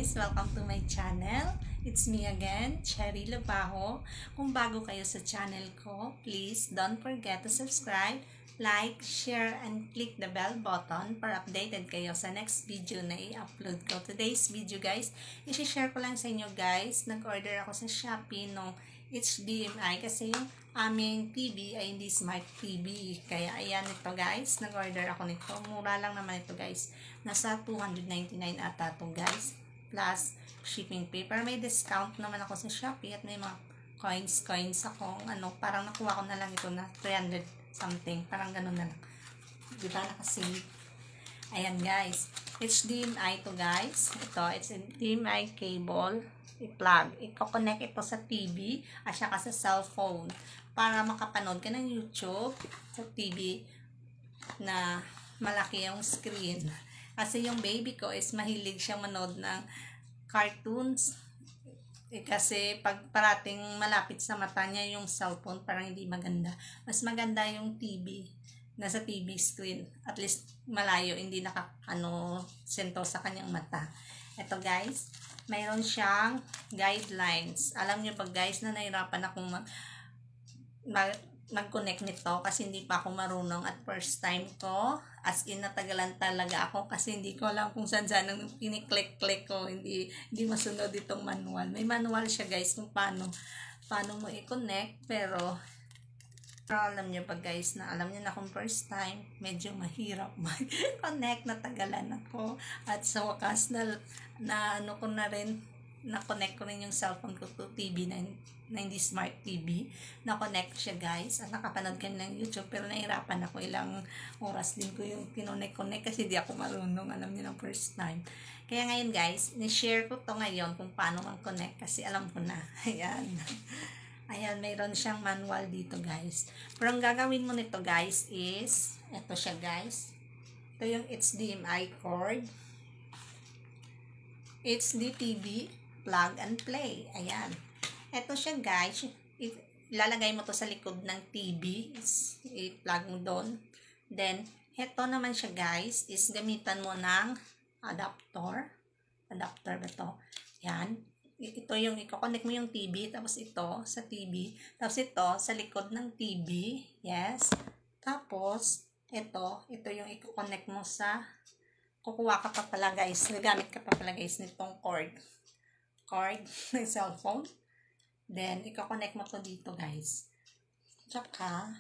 guys! Welcome to my channel. It's me again, Cherry Labajo. Kung bago kayo sa channel ko, please don't forget to subscribe, like, share, and click the bell button para updated kayo sa next video na i-upload ko. Today's video guys, i-share ko lang sa inyo guys. Nag-order ako sa Shopee nung HDMI kasi yung aming TV ay hindi smart TV. Kaya ayan ito guys, nag-order ako nito. Mura lang naman ito guys. Nasa 299 ata ito guys. Plus shipping fee. Pero may discount naman ako sa Shopee at may mga coins akong parang nakuha ko na lang ito na 300 something. Parang ganun na lang. Diba nakasave? Ayan guys. HDMI to guys. Ito, it's HDMI cable. I-plug. I-connect ito sa TV at saka sa cellphone para makapanood ka ng YouTube sa TV na malaki yung screen. Kasi yung baby ko is mahilig siyang manood ng cartoons. Kasi pag parating malapit sa mata niya yung cellphone, parang hindi maganda. Mas maganda yung TV. Nasa TV screen. At least malayo, hindi sento sa kanyang mata. Ito guys, mayroon siyang guidelines. Alam niyo pag guys na nahirapan akong mag-connect nito kasi hindi pa ako marunong at first time ko. As in, natagalan talaga ako kasi hindi ko alam kung saan ang piniklik-click ko. Hindi masunod itong manual. May manual siya guys kung paano mo i-connect. Pero alam niyo pag guys na alam niyo na kung first time, medyo mahirap mag-connect, natagalan ako. At sa wakas na-connect ko rin yung cellphone ko to TV na hindi smart TV. Na-connect siya guys. At nakapanood ka ng YouTube pero nahirapan ako. Ilang oras din ko yung kinonect kasi di ako marunong. Alam niyo na first time. Kaya ngayon guys, ni-share ko to ngayon kung paano mag-connect kasi alam ko na. Ayan. Ayan, mayroon siyang manual dito guys. Pero ang gagawin mo nito guys is, ito siya guys. Ito yung HDMI cord. HD TV, plug and play. Ayan. Ito siya guys. Ilalagay mo to sa likod ng TV. I-plug mo doon. Then, ito naman siya guys, is gamitan mo ng adapter. Adapter ba to? Ayan. Ito yung i-connect mo yung TV, tapos ito sa TV, tapos ito sa likod ng TV, yes. Tapos, ito yung i-connect mo sa, kukuha ka pa pala guys, gagamit ka pa pala guys nitong cord ng cellphone. Then, i-connect mo to dito guys. Tsaka,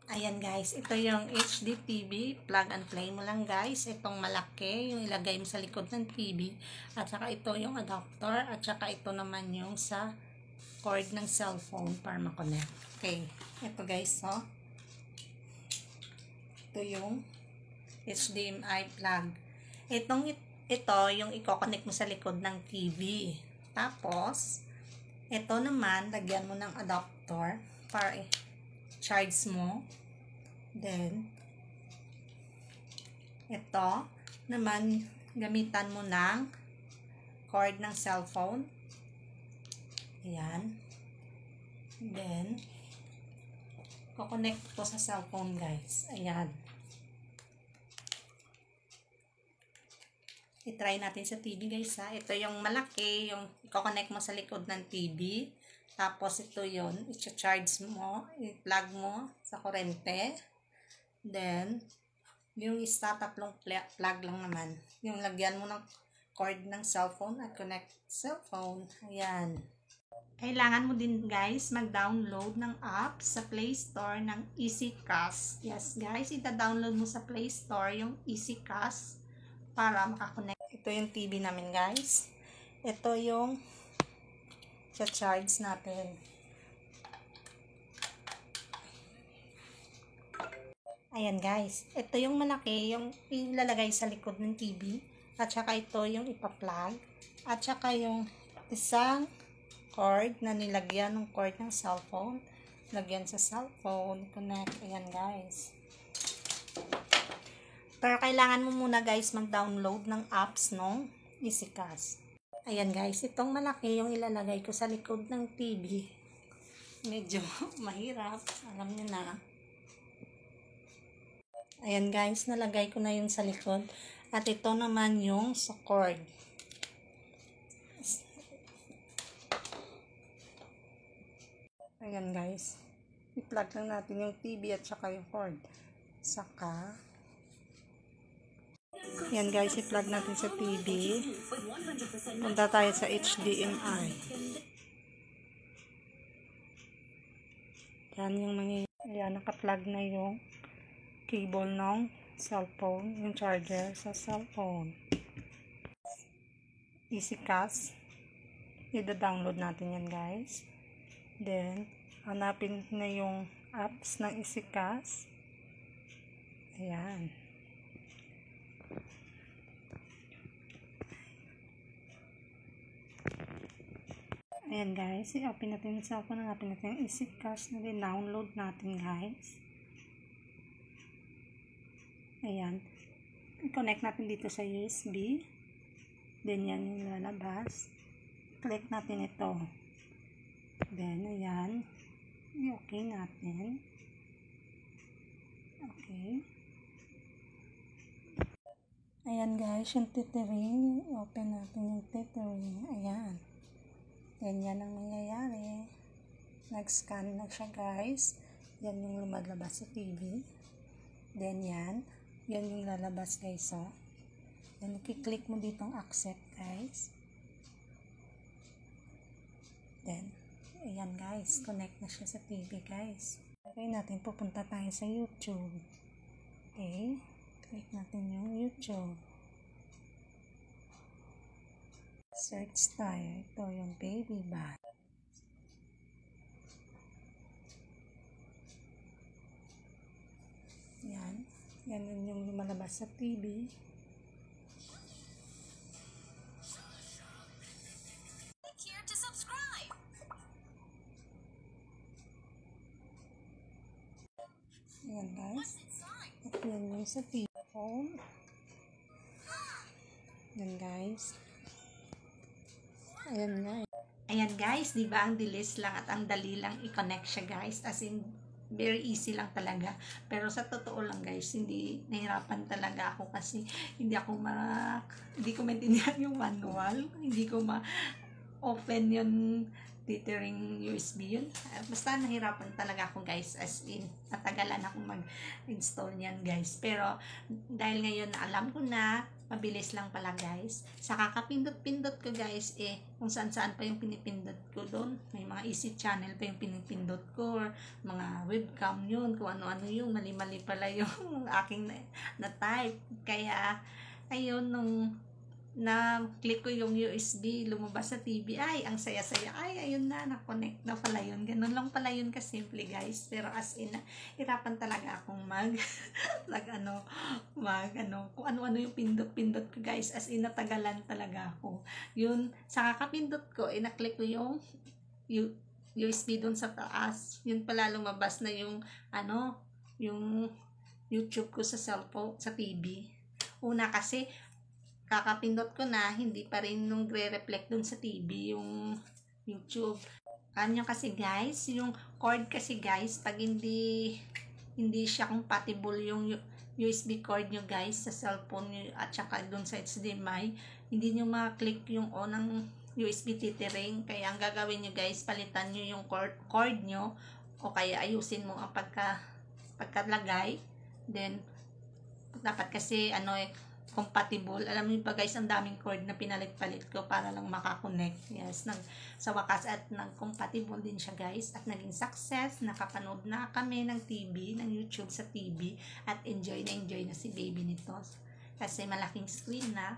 ayan guys, ito yung HD TV, plug and play mo lang guys. Itong malaki, yung ilagay mo sa likod ng TV. At saka ito yung adapter. At saka ito naman yung sa cord ng cellphone para makonect. Okay, ito guys, so. Ito yung HDMI plug. Ito yung i-connect mo sa likod ng TV. Tapos, ito naman, lagyan mo ng adapter para charge mo. Then, ito naman, gamitan mo ng cord ng cellphone. Ayan. Then, kukonect to sa cellphone guys. Ayan. I-try natin sa TV guys ha. Ito yung malaki, yung i-connect mo sa likod ng TV. Tapos ito yun, i-charge mo, i-plug mo sa kurente. Then, yung isa tatlong plug lang naman. Yung lagyan mo ng cord ng cellphone at connect cellphone. Ayan. Kailangan mo din guys mag-download ng app sa Play Store ng EasyCast. Yes guys, ita-download mo sa Play Store yung EasyCast para makakonect. Ito yung TV namin guys. Ito yung sa charge natin. Ayan guys, ito yung malaki, yung ilalagay sa likod ng TV. At saka ito yung ipa-plug. At saka yung isang cord na nilagyan ng cord ng cellphone. Lagyan sa cellphone, connect. Ayan guys. Pero kailangan mo muna guys mag-download ng apps ng EasyCast. Ayan guys, itong malaki yung ilalagay ko sa likod ng TV. Medyo mahirap, alam niyo na. Ayan guys, nalagay ko na yun sa likod. At ito naman yung sa cord. Ayan guys. I-plug lang natin yung TV at saka yung cord. Saka, ayan guys, i-plug natin sa TV. Punta tayo sa HDMI. Yan yung ayan, naka-plug na yung cable ng cellphone, yung charger sa cellphone. EasyCast. I-download natin yan guys. Then, hanapin na yung apps ng EasyCast. Ayan. Ayan guys, i-open natin yung cellphone, hanapin natin yung EasyCast na din-download natin guys. Ayan. I-connect natin dito sa USB. Then yan yung lalabas. Click natin ito. Then, ayan. I-okay natin. Okay. Ayan guys, yung tethering. I-open natin yung tethering. Ayan. Then, yan ang nangyayari. Nag-scan na siya guys. Yan yung lumalabas sa TV. Then, yan. Yan yung lalabas guys, oh. Then, i-click mo dito ang accept guys. Then, ayan guys. Connect na siya sa TV guys. Okay natin, pupunta tayo sa YouTube. Okay. Click natin yung YouTube. Search tayo. Ito yung baby bath. Yan. Yan yung lumalabas sa TV. Click here to subscribe. Yan guys. What's inside? At yan yung sa TV phone. Yan guys. Ayan guys. Ayan guys, di ba ang dilis lang at ang dali lang i-connect siya guys. As in, very easy lang talaga. Pero sa totoo lang guys, hindi nahirapan talaga ako kasi hindi ko maintindihan yung manual. Hindi ko ma-open yung tethering USB yun. Basta nahirapan talaga ako guys, as in natagalan ako mag-install niyan guys. Pero dahil ngayon na alam ko na, mabilis lang pala guys. Sa kakapindot-pindot ko guys, kung saan-saan pa yung pinipindot ko doon. May mga easy channel pa yung pinipindot ko, or mga webcam yun, kung ano-ano yung mali-mali pala yung aking na-type. Kaya, ayun, nung na-click ko yung USB, lumabas sa TV, ay, ang saya-saya, ay, ayun na, na-connect na pala yun. Ganun lang pala yun kasimple, guys. Pero as in, hirapan talaga akong kung ano-ano yung pindot-pindot ko, guys. As in, natagalan talaga ako. Yun, sa kakapindot ko, na-click ko yung USB dun sa taas. Yun pala, lumabas na yung, yung YouTube ko sa cellphone, sa TV. Una kasi, kakapindot ko na, hindi pa rin nung reflect dun sa TV yung YouTube. Ano kasi guys, yung cord kasi guys, pag hindi siya compatible yung USB cord nyo guys sa cellphone nyo at saka dun sa HDMI, hindi nyo ma-click yung on ng USB tethering. Kaya ang gagawin nyo guys, palitan nyo yung cord nyo o kaya ayusin mo ang pagkalagay. Then, dapat kasi compatible. Alam niyo pa guys, ang daming cord na pinalit-palit ko para lang makakonect. Yes, sa wakas at nag-compatible din siya guys. At naging success. Nakapanood na kami ng TV, ng YouTube sa TV. At enjoy na si baby nito. Kasi malaking screen na.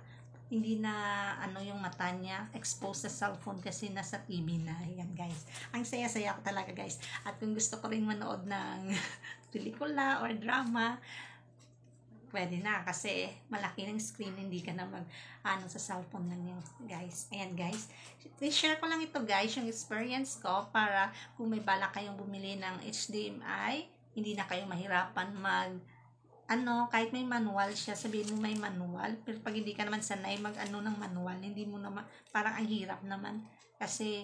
Hindi na yung mata niya exposed sa cellphone kasi nasa TV na. Ayan guys. Ang saya-saya ko talaga guys. At kung gusto ko rin manood ng pelikula or drama, pwede na kasi malaki ng screen, hindi ka na sa cellphone lang yan guys. Ayan guys, i-share ko lang ito guys, yung experience ko para kung may balak kayong bumili ng HDMI, hindi na kayo mahirapan kahit may manual siya, sabihin mo may manual, pero pag hindi ka naman sanay ng manual, hindi mo naman, parang ang hirap naman kasi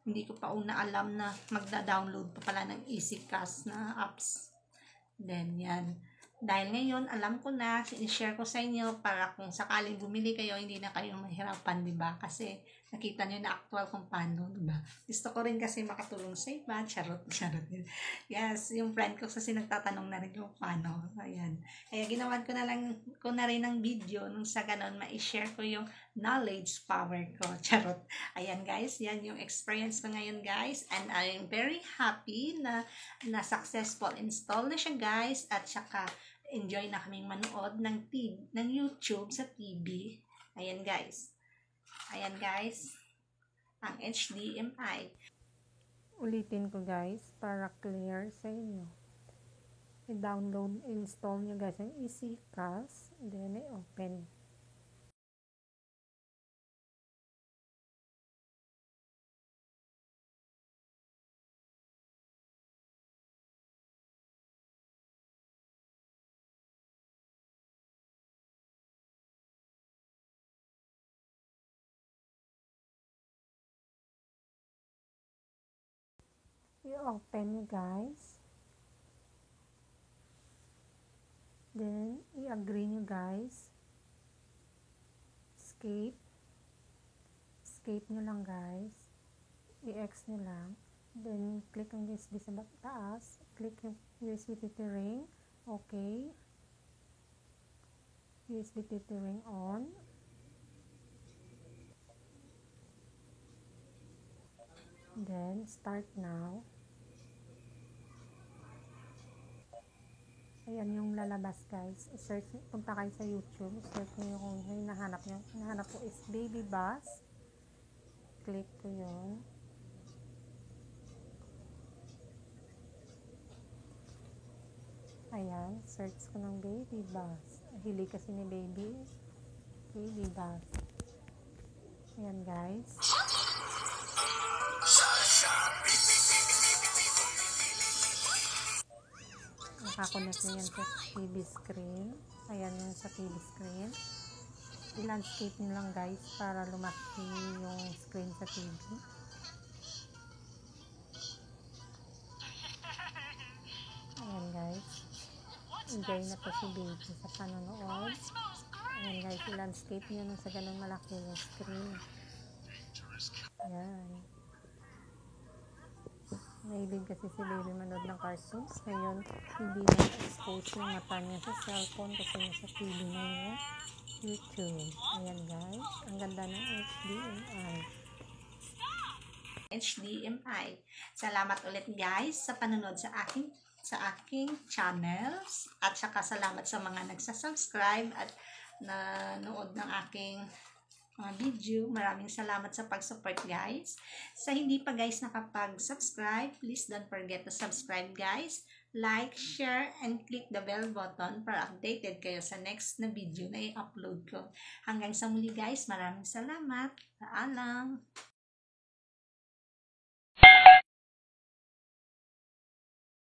hindi ko pa una alam na magda-download pa pala ng EasyCast na apps. Then yan, Dahil ngayon, alam ko na, sinishare ko sa inyo para kung sakaling bumili kayo, hindi na kayo mahirapan, di ba? Kasi nakita nyo na actual kung paano, di ba? Gusto ko rin kasi makatulong sa iba. Charot, charot. Yes, yung friend ko kasi nagtatanong na rin kung paano. Ayan. Kaya ginawan ko na rin ng video nung sa ganon, ma-share ko yung knowledge power ko. Charot. Ayan guys, yan yung experience ko ngayon guys. And I'm very happy na successful install na siya guys. At saka enjoy na kaming manood ng YouTube sa TV. Ayan guys. Ayan guys. Ang HDMI. Ulitin ko guys para clear sa inyo. I-download, install nyo guys ang EasyCast, then i-open. I-open nyo guys. Then, i-agree nyo guys. Escape. Escape nyo lang guys. I-X nyo lang. Then, click ang USB sa taas. Click yung USB tethering. Okay. USB tethering on. Then, start now. Ayan yung lalabas guys. Search, punta kayo sa YouTube. Search nyo yung hinahanap nyo. Hinahanap ko is Baby Bus. Click ko yun. Ayan. Search ko ng Baby Bus. Hili kasi ni Baby. Baby Bus. Ayan guys. Nakakonect na yan sa TV screen. Ayan yung sa TV screen. I-landscape nyo lang guys para lumaki yung screen sa TV. Ayan guys. Enjoy na po si baby sa panonood. Ayan guys, i-landscape nyo nung sa ganun malaki yung screen. Ayan. Mahilig kasi si baby manood ng cartoons. Ngayon, hindi na expose yung mata niya sa cellphone kasi nasa TV na yung YouTube. Ayan guys. Ang ganda ng HDMI. HDMI. Salamat ulit guys sa panonood sa aking channels. At saka salamat sa mga nagsasubscribe at nanood ng aking mga video. Maraming salamat sa pag-support guys. Sa hindi pa guys nakapag-subscribe, please don't forget to subscribe guys. Like, share, and click the bell button para updated kayo sa next na video na i-upload ko. Hanggang sa muli guys, maraming salamat. Paalam!